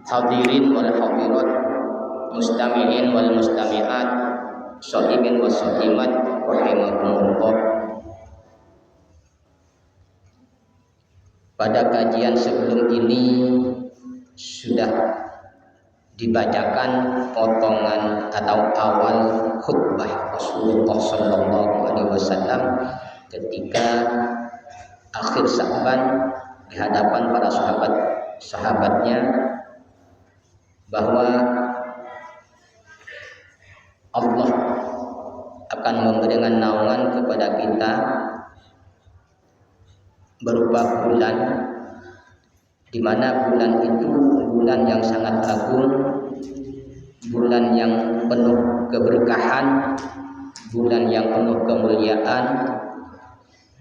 hadirin wal hadirat, mustami'in wal mustami'at, shaimin was shaimat, rahimakumullah. Pada kajian sebelum ini sudah dibacakan potongan atau awal khutbah Rasulullah Sallallahu Alaihi Wasallam ketika akhir Sa'ban di hadapan para sahabatnya, bahwa Allah akan memberikan naungan kepada kita berupa bulan, di mana bulan itu bulan yang sangat agung, bulan yang penuh keberkahan, bulan yang penuh kemuliaan,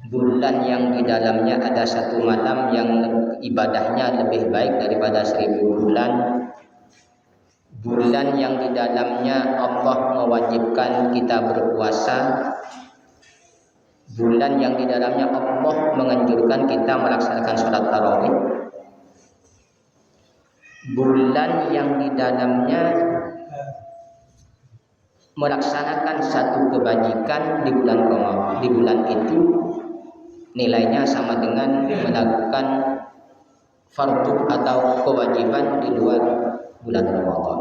bulan yang di dalamnya ada satu malam yang ibadahnya lebih baik daripada 1000 bulan, bulan yang di dalamnya Allah mewajibkan kita berpuasa, bulan yang di dalamnya Allah menganjurkan kita melaksanakan sholat tarawih, bulan yang di dalamnya melaksanakan satu kebajikan di bulan Ramadan. Di bulan itu nilainya sama dengan melakukan fardu atau kewajiban di luar bulan Ramadan.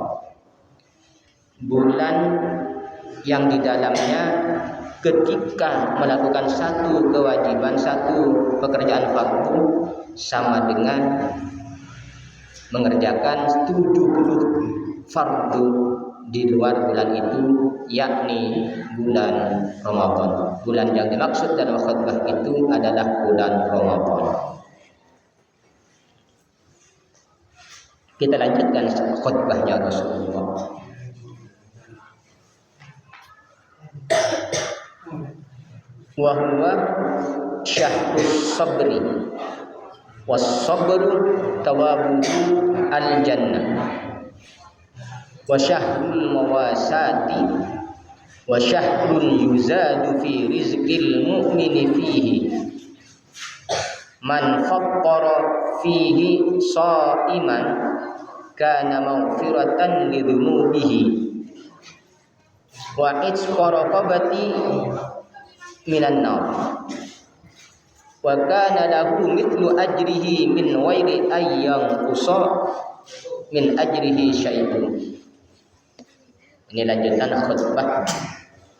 Bulan yang di dalamnya ketika melakukan satu kewajiban, satu pekerjaan fardu sama dengan mengerjakan 70 fardu di luar bulan itu, yakni bulan Ramadan. Bulan yang dimaksud dalam khutbah itu adalah bulan Ramadan. Kita lanjutkan khutbahnya Rasulullah. Wa huwa syahrus sabri was sabru tawabuhu al jannah wa syahrul mawasati wa syahrun yuzadu fi rizqil mu'mini fihi man fattara fihi sha'iman kana maghfiratan lidhunubihi wa itqa raqabati minan nar wa kana lahu mithlu ajrihi min ghairi ayyam qusa min ajrihi syai'un. Ini lanjutan khutbah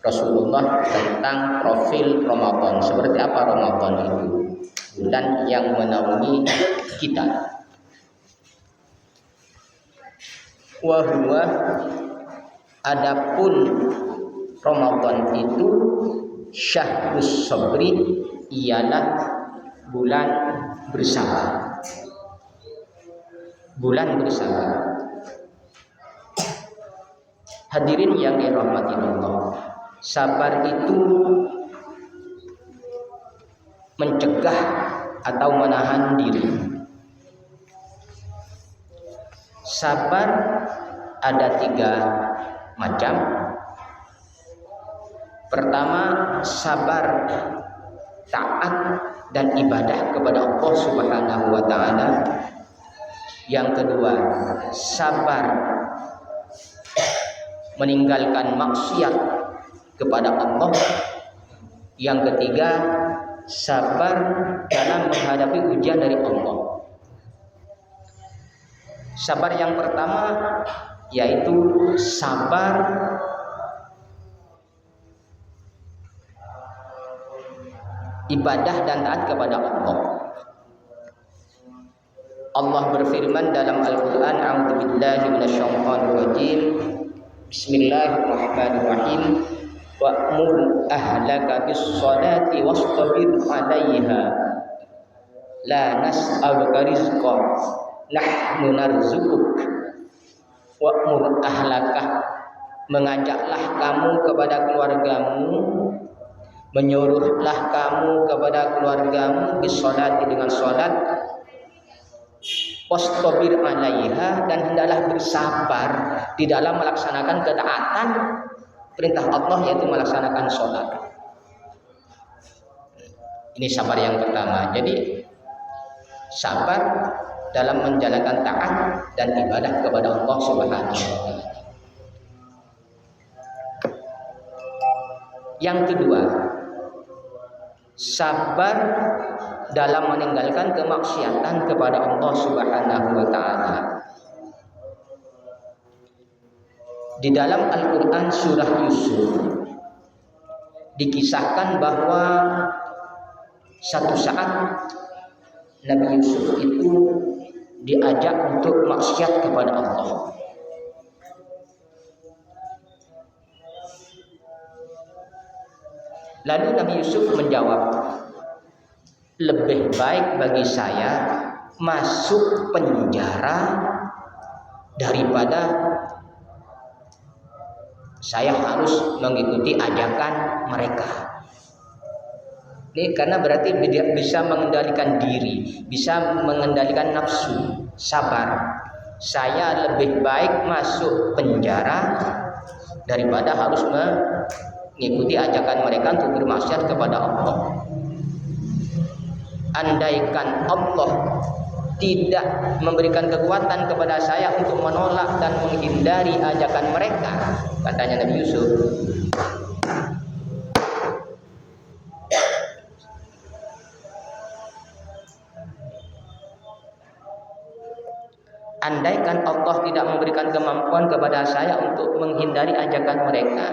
Rasulullah tentang profil Ramadan. Seperti apa Ramadan itu? Bulan yang menaungi kita. Wa huwa, adapun Ramadan itu syahrus sabri, ialah bulan bersabar. Bulan bersabar. Hadirin yang dirahmati Allah, sabar itu mencegah atau menahan diri. Sabar ada 3 macam. Pertama, sabar taat dan ibadah kepada Allah Subhanahu wa taala. Yang kedua, sabar meninggalkan maksiat kepada Allah. Yang ketiga, sabar dalam menghadapi ujian dari Allah. Sabar yang pertama yaitu sabar ibadah dan taat kepada Allah. Allah berfirman dalam Al-Qur'an, a'udzubillahi minasyaitonir rajim. Bismillahirrahmanirrahim. Wa'mur ahlaka bis-sholati wastabir 'alaiha. La nas'aluka rizqan, nahnu narzuquk. Wa'mur ahlaka, mengajaklah kamu kepada keluargamu, menyuruhlah kamu kepada keluargamu bis-sholati, dengan sholat, wastabir 'alaiha, dan hendaklah bersabar di dalam melaksanakan ketaatan perintah Allah, yaitu melaksanakan sholat. Ini sabar yang pertama. Jadi sabar dalam menjalankan taat dan ibadah kepada Allah Subhanahu wa taala. Yang kedua, sabar dalam meninggalkan kemaksiatan kepada Allah Subhanahu wa taala. Di dalam Al-Qur'an surah Yusuf dikisahkan bahwa satu saat Nabi Yusuf itu diajak untuk maksiat kepada Allah. Lalu Nabi Yusuf menjawab, lebih baik bagi saya masuk penjara daripada saya harus mengikuti ajakan mereka. Ini karena berarti bisa mengendalikan diri, bisa mengendalikan nafsu, sabar. Saya lebih baik masuk penjara daripada harus mengikuti ajakan mereka untuk bermaksiat kepada Allah. Andaikan Allah tidak memberikan kekuatan kepada saya untuk menolak dan menghindari ajakan mereka, katanya Nabi Yusuf, andaikan Allah tidak memberikan kemampuan kepada saya untuk menghindari ajakan mereka,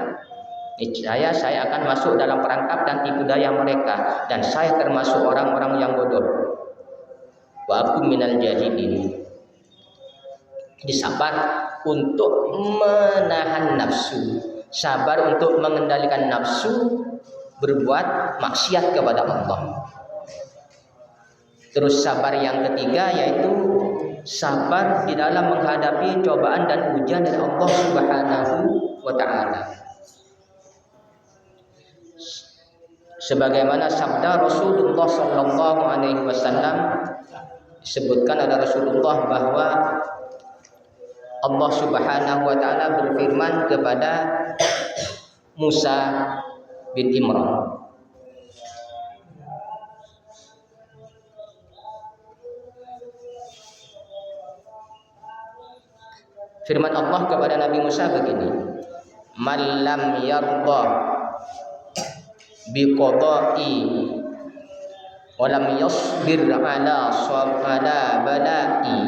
niscaya saya akan masuk dalam perangkap dan tipu daya mereka, dan saya termasuk orang-orang yang bodoh. Wa aku minal jahilin. Jadi sabar untuk menahan nafsu, sabar untuk mengendalikan nafsu berbuat maksiat kepada Allah. Terus sabar yang ketiga yaitu sabar di dalam menghadapi cobaan dan ujian dari Allah Subhanahu wa taala. Sebagaimana sabda Rasulullah sallallahu alaihi wasallam, disebutkan oleh Rasulullah bahwa Allah Subhanahu wa taala berfirman kepada Musa bin Imran, firman Allah kepada Nabi Musa begini, "Man lam yarda bi qada'i wa lam yasbir ala bala'i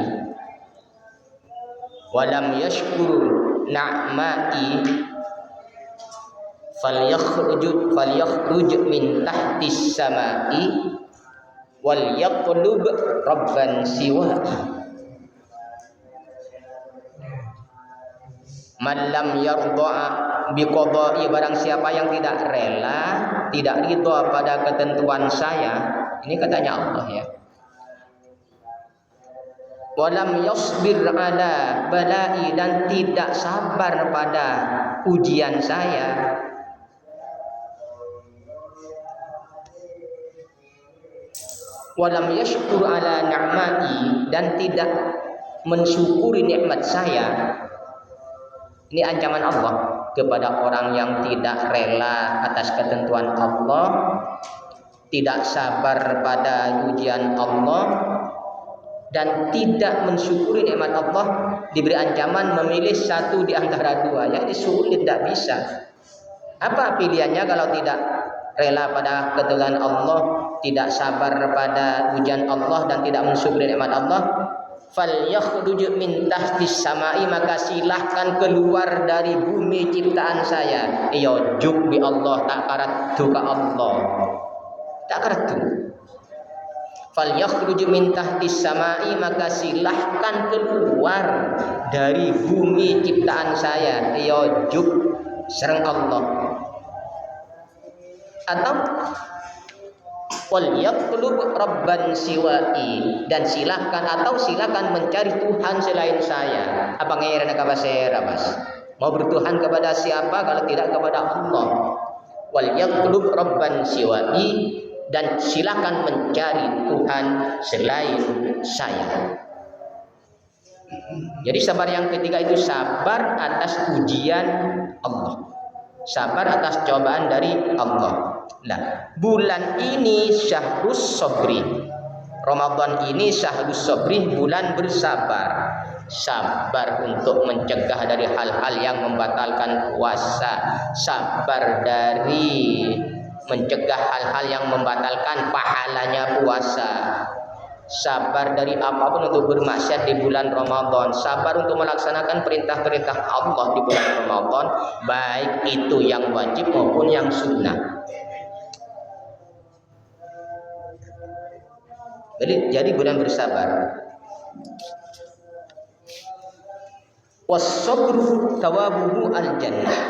wa lam yashkur na'ma'i falyakhruj min tahtis sama'i wal yaqlub rabban siwa'i." Man lam yarda biqada'i, barang siapa yang tidak rela, tidak ridha pada ketentuan saya, ini katanya Allah ya. Wa lam yasbir ala bala'i, dan tidak sabar pada ujian saya. Wa lam yashkur ala ni'mati, dan tidak mensyukuri nikmat saya. Ini ancaman Allah kepada orang yang tidak rela atas ketentuan Allah, tidak sabar pada ujian Allah, dan tidak mensyukuri nikmat Allah. Diberi ancaman memilih satu di antara dua, jadi sulit, tidak bisa. Apa pilihannya kalau tidak rela pada ketentuan Allah, tidak sabar pada ujian Allah, dan tidak mensyukuri nikmat Allah? Falyakhruj min tahtis samai, maka silahkan keluar dari bumi ciptaan saya. Juk bi Allah, tak karatu ka Allah, tak karatu. Falyakhruj min tahtis samai, maka silahkan keluar dari bumi ciptaan saya. Juk sereng Allah. Atau wal yaqlub rabban siwa'i, dan silakan mencari Tuhan selain saya. Apa ngairan ka basera bas? Mau bertuhan kepada siapa kalau tidak kepada Allah? Wal yaqlub rabban siwa'i, dan silakan mencari Tuhan selain saya. Jadi sabar yang ketiga itu sabar atas ujian Allah, sabar atas cobaan dari Allah. Nah, bulan ini syahrus sabri, Ramadan ini syahrus sabri, bulan bersabar. Sabar untuk mencegah dari hal-hal yang membatalkan puasa, sabar dari mencegah hal-hal yang membatalkan pahalanya puasa, sabar dari apapun untuk bermaksiat di bulan Ramadan, sabar untuk melaksanakan perintah-perintah Allah di bulan Ramadan, baik itu yang wajib maupun yang sunnah. Jadi bulan bersabar. Was-sabru thawabuhu al-jannah.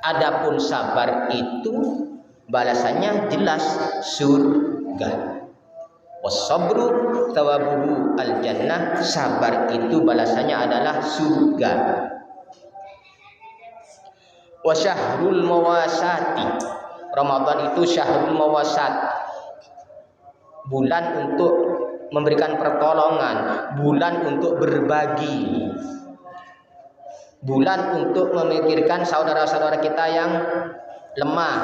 Adapun sabar itu balasannya jelas surga. Was-sabru thawabuhu al-jannah. Sabar itu balasannya adalah surga. Wa syahrul mawasati. Ramadan itu syahrul mawasat, bulan untuk memberikan pertolongan, bulan untuk berbagi, bulan untuk memikirkan saudara-saudara kita yang lemah,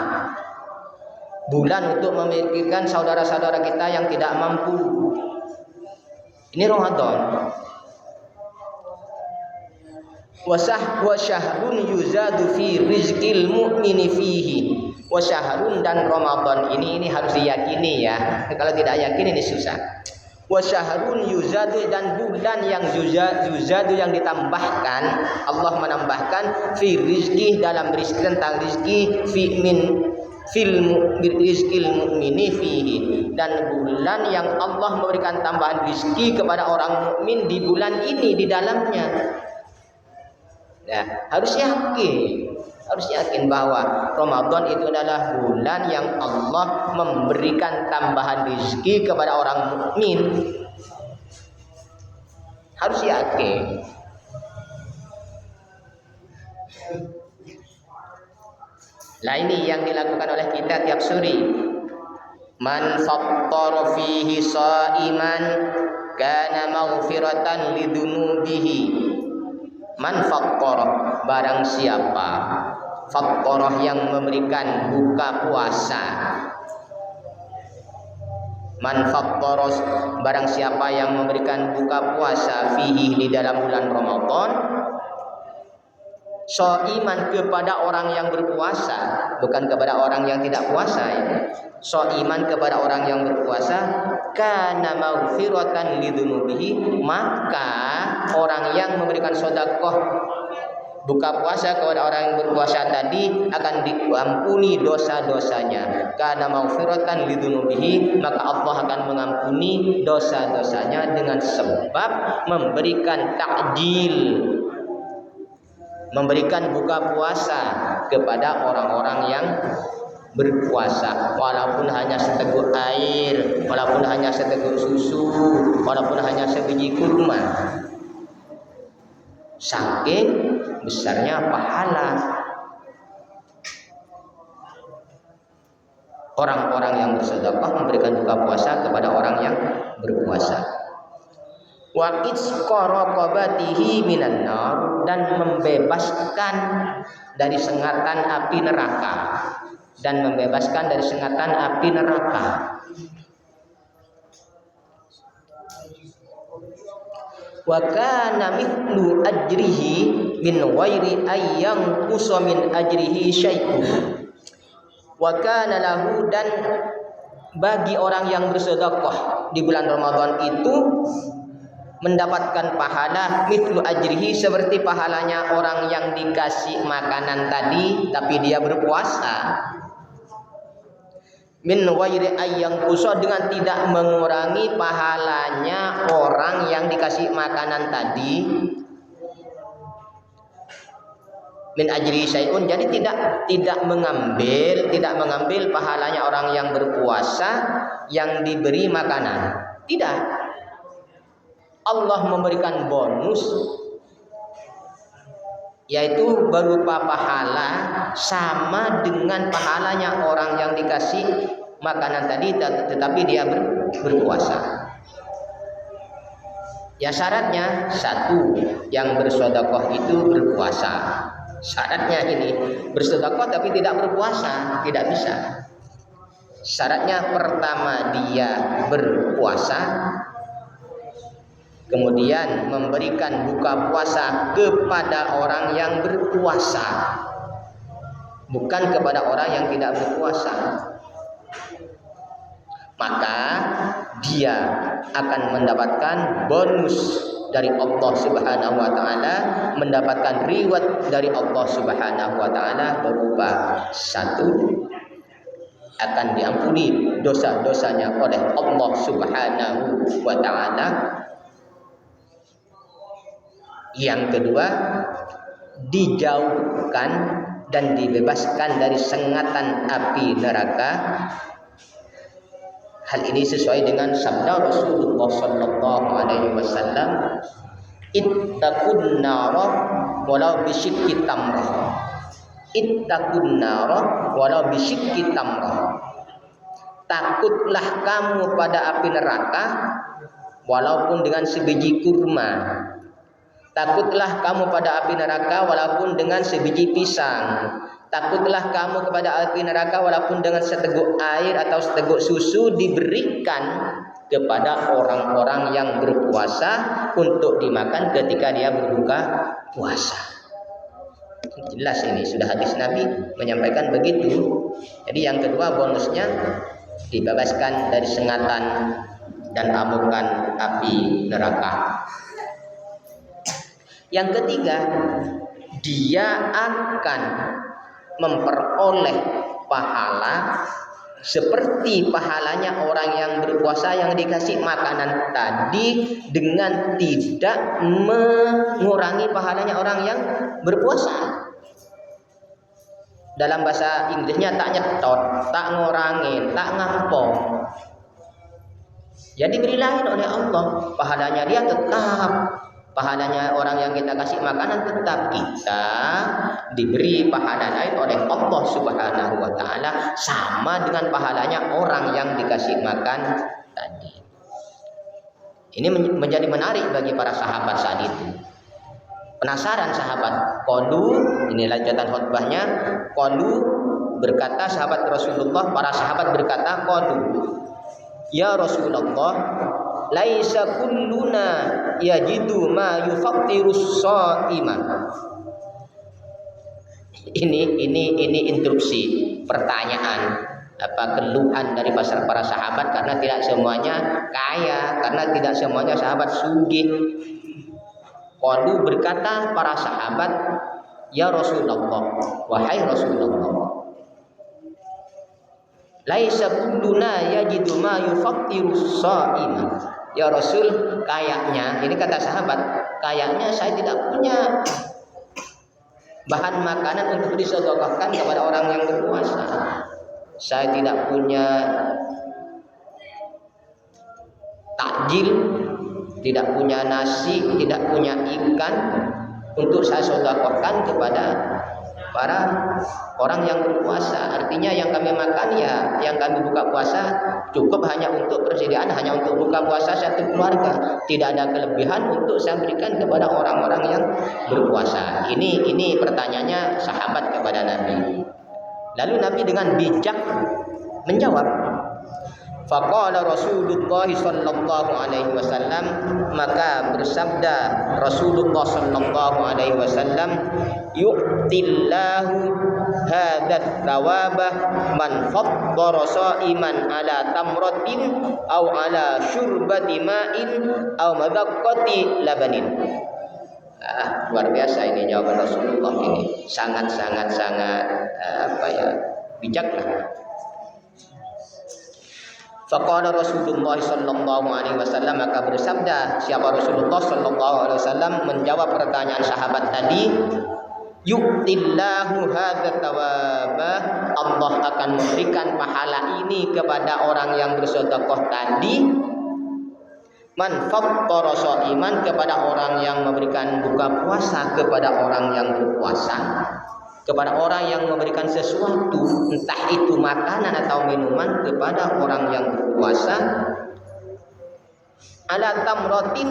bulan untuk memikirkan saudara-saudara kita yang tidak mampu. Ini Ramadan. Wa syahrun yuzadu fi rizqil mu'mini fihi. Wa syahrun, dan Ramadan ini harus diyakini ya. Kalau tidak yakin ini susah. Wa syahrun yuzadu, dan bulan yang yuzadu yang ditambahkan, Allah menambahkan fi rizqi, dalam rizki, tentang rizki, fi min fil rizqil mu'mini fihi, dan bulan yang Allah memberikan tambahan rizki kepada orang mukmin di bulan ini, di dalamnya. Ya, harus yakin bahwa Ramadan itu adalah bulan yang Allah memberikan tambahan rezeki kepada orang mukmin. Harus yakin. Nah, ini yang dilakukan oleh kita tiap sore. Man fattara fihi shaiman kana maghfiratan lidunubihi. Man fattara, barang siapa, fattara yang memberikan buka puasa. Man fattara, barang siapa yang memberikan buka puasa fihi, di dalam bulan Ramadan, shaiman, kepada orang yang berpuasa, bukan kepada orang yang tidak puasa ya. Shaiman, kepada orang yang berpuasa, kana maghfiratan lidzunubihi, maka orang yang memberikan sedekah buka puasa kepada orang yang berpuasa tadi akan diampuni dosa-dosanya. Kana maghfiratan lidzunubihi, maka Allah akan mengampuni dosa-dosanya dengan sebab memberikan takjil, memberikan buka puasa kepada orang-orang yang berpuasa, walaupun hanya seteguk air, walaupun hanya seteguk susu, walaupun hanya sebiji kurma. Saking besarnya pahala orang-orang yang bersedekah memberikan buka puasa kepada orang yang berpuasa. Wa itsqa raqabatihi minan nar, dan membebaskan dari sengatan api neraka, dan membebaskan dari sengatan api neraka. Wa kana mithlu ajrihi min ghairi ayyang qusa min ajrihi syai'un. Wa kana lahu, dan bagi orang yang bersedekah di bulan Ramadan itu mendapatkan pahala mithlu ajrihi, seperti pahalanya orang yang dikasih makanan tadi tapi dia berpuasa. Min ghairi ayyang qusa, dengan tidak mengurangi pahalanya orang yang dikasih makanan tadi. Min ajri syai'un, jadi tidak mengambil pahalanya orang yang berpuasa yang diberi makanan. Tidak. Allah memberikan bonus, yaitu berupa pahala sama dengan pahalanya orang yang dikasih makanan tadi tetapi dia berpuasa. Ya, syaratnya satu, yang bersedekah itu berpuasa. Syaratnya ini bersedekah tapi tidak berpuasa, tidak bisa. Syaratnya pertama dia berpuasa, kemudian memberikan buka puasa kepada orang yang berpuasa, bukan kepada orang yang tidak berpuasa. Maka dia akan mendapatkan bonus dari Allah Subhanahu wa taala, mendapatkan reward dari Allah Subhanahu wa taala berupa satu, akan diampuni dosa-dosanya oleh Allah Subhanahu wa taala. Yang kedua, dijauhkan dan dibebaskan dari sengatan api neraka. Hal ini sesuai dengan sabda Rasulullah sallallahu alaihi wasallam, ittaqun nara walau bisyikki tamrah. Ittaqun nara walau bisyikki tamrah. Takutlah kamu pada api neraka walaupun dengan sebiji kurma. Takutlah kamu pada api neraka walaupun dengan sebiji pisang. Takutlah kamu kepada api neraka walaupun dengan seteguk air atau seteguk susu diberikan kepada orang-orang yang berpuasa untuk dimakan ketika dia berbuka puasa. Jelas ini sudah hadis Nabi menyampaikan begitu. Jadi yang kedua bonusnya dibebaskan dari sengatan dan amukan api neraka. Yang ketiga, dia akan memperoleh pahala seperti pahalanya orang yang berpuasa yang dikasih makanan tadi, dengan tidak mengurangi pahalanya orang yang berpuasa. Dalam bahasa Inggrisnya tak nyetot, tak ngurangin, tak ngampong. Jadi diberi lain oleh Allah, pahalanya dia tetap. Pahalanya orang yang kita kasih makanan tetap kita diberi pahala lain oleh Allah Subhanahu wa taala, sama dengan pahalanya orang yang dikasih makan tadi. Ini menjadi menarik bagi para sahabat saat itu. Penasaran sahabat. Qalu, ini lanjutan khutbahnya. Qalu, berkata sahabat Rasulullah, para sahabat berkata, qalu, ya Rasulullah, laisa kulluna yajidu ma yufattirus shaima. Ini interupsi pertanyaan, keluhan dari para sahabat, karena tidak semuanya kaya, karena tidak semuanya sahabat sugih. Qalu, berkata para sahabat, ya Rasulullah, wahai Rasulullah, laisa kulluna yajidu ma yufattirus shaima. Ya Rasul, kayaknya, ini kata sahabat, kayaknya saya tidak punya bahan makanan untuk disedekahkan kepada orang yang berpuasa. Saya tidak punya takjil, tidak punya nasi, tidak punya ikan untuk saya sedekahkan kepada para orang yang berpuasa. Artinya yang kami makan, ya yang kami buka puasa cukup hanya untuk persediaan, hanya untuk buka puasa satu keluarga. Tidak ada kelebihan untuk saya berikan kepada orang-orang yang berpuasa. Ini pertanyaannya sahabat kepada Nabi. Lalu Nabi dengan bijak menjawab. Faqala Rasulullah sallallahu alaihi wasallam, maka bersabda Rasulullah sallallahu alaihi wasallam, yu'tillahu hadzal thawaba man faddara sha'iman ala tamratin aw ala syurbati ma'in aw madaqqati labanin. Luar biasa ini jawaban Rasulullah ini. Sangat bijaklah. Faqala Rasulullah sallallahu alaihi wasallam, maka bersabda siapa Rasulullah sallallahu alaihi wasallam menjawab pertanyaan sahabat tadi, yu'tillahu hadza thawaba, Allah akan memberikan pahala ini kepada orang yang bersedekah tadi, man fattara shaiman, kepada orang yang memberikan buka puasa kepada orang yang berpuasa, kepada orang yang memberikan sesuatu, entah itu makanan atau minuman, kepada orang yang berpuasa, ala tamratin,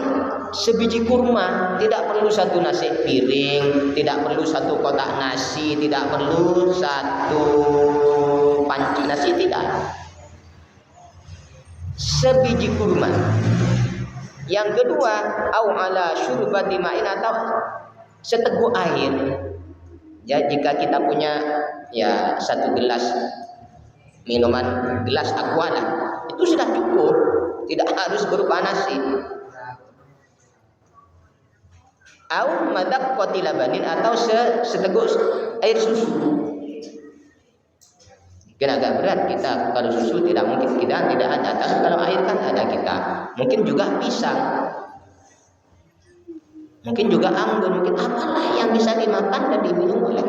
sebiji kurma. Tidak perlu satu nasi piring, tidak perlu satu kotak nasi, tidak perlu satu panci nasi, tidak. sebiji kurma. Yang kedua, au ala syurbati ma'in, atau seteguk air. Ya, jika kita punya ya satu gelas minuman, gelas aqua lah, itu sudah cukup, tidak harus berupa nasi. Au madaqqati labanin, atau seteguk air susu. Mungkin agak berat kita kalau susu tidak mungkin kita tidak ada, tapi kalau air kan ada kita. Mungkin juga pisang, mungkin juga anggur, mungkin apalah yang bisa dimakan dan diminum oleh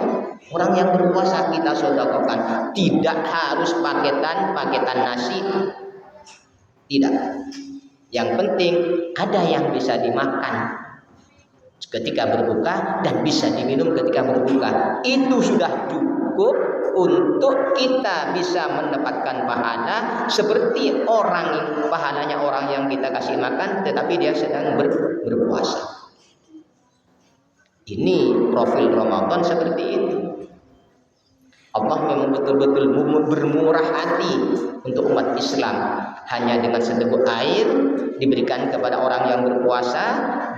orang yang berpuasa kita sedekahkan. Tidak harus paketan nasi, tidak. Yang penting ada yang bisa dimakan ketika berbuka dan bisa diminum ketika berbuka. Itu sudah cukup untuk kita bisa mendapatkan pahala seperti pahalanya orang yang kita kasih makan tetapi dia sedang berpuasa. Ini profil Ramadan seperti itu. Allah memang betul-betul bermurah hati untuk umat Islam. Hanya dengan seteguk air diberikan kepada orang yang berpuasa,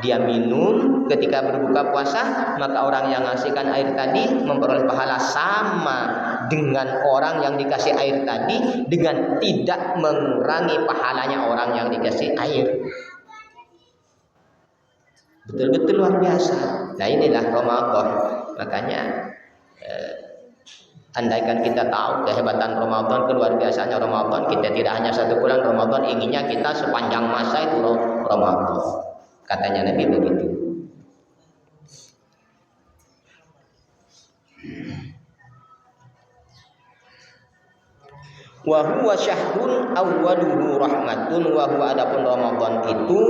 dia minum ketika berbuka puasa, maka orang yang ngasihkan air tadi memperoleh pahala sama dengan orang yang dikasih air tadi, dengan tidak mengurangi pahalanya orang yang dikasih air. Betul-betul luar biasa. Nah, inilah Ramadan. Makanya andaikan kita tahu kehebatan Ramadan, keluar biasanya Ramadan, kita tidak hanya satu bulan Ramadan, inginnya kita sepanjang masa itu Ramadan. Katanya Nabi begitu. Wa huwa syahrun awwaluhu rahmatun, wa huwa, adapun Ramadan itu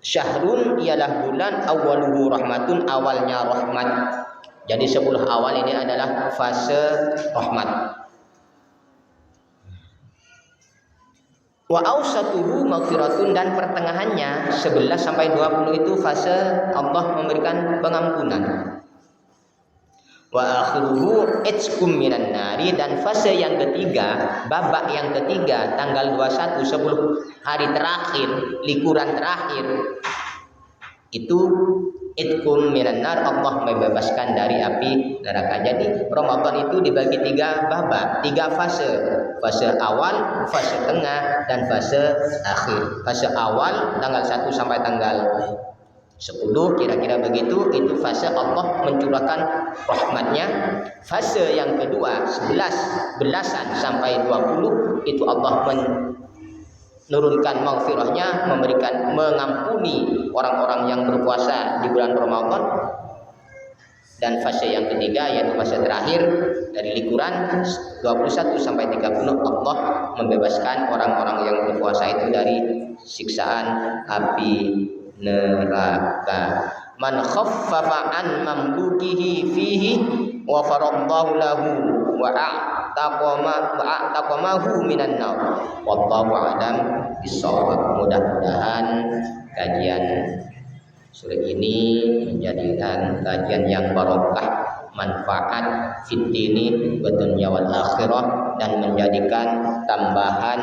syahrun ialah bulan, awwaluhu rahmatun, awalnya rahmat. Jadi 10 awal ini adalah fase rahmat. Wa awsatuhu maghfiratun, dan pertengahannya 11 sampai 20 itu fase Allah memberikan pengampunan. Wa akhiruhu itskum minan nari, dan fase yang ketiga, babak yang ketiga, tanggal 21, 10 hari terakhir, likuran terakhir, itu itkum minan nar, Allah membebaskan dari api neraka. Jadi Ramadan itu dibagi 3 babak, 3 fase. Fase awal, fase tengah, dan fase akhir. Fase awal tanggal 1 sampai tanggal 10, kira-kira begitu, itu fase Allah mencurahkan rahmatnya. Fase yang kedua 11 sampai 20, itu Allah menurunkan maghfirahnya, mengampuni orang-orang yang berpuasa di bulan Ramadan. Dan fase yang ketiga yaitu fase terakhir dari likuran 21 sampai 30, Allah membebaskan orang-orang yang berpuasa itu dari siksaan api neraka. Man khaffafa an mamlukihi fihi wa faraddahu lahu wa a'taqamahu minan nar. Wallahu a'lam bishawab. Mudah-mudahan kajian sore ini menjadikan kajian yang barokah, manfaat fid dini wa dunya wal akhirah, dan menjadikan tambahan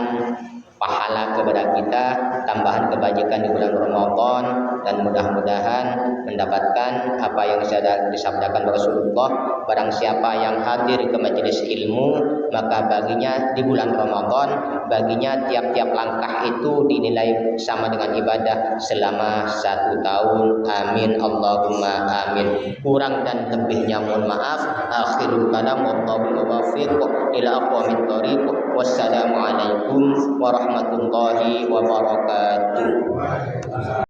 pahala kepada kita, tambahan kebajikan di bulan Ramadan, dan mudah-mudahan mendapatkan apa yang disabdakan Rasulullah. Barang siapa yang hadir ke majelis ilmu, maka baginya di bulan Ramadan, baginya tiap-tiap langkah itu dinilai sama dengan ibadah selama 1 tahun. Amin Allahumma amin. Kurang dan lebihnya mohon maaf. Akhirul kalam, wallahu muwaffiq ila aqwamit thoriq. Wassalamualaikum warahmatullahi wabarakatuh.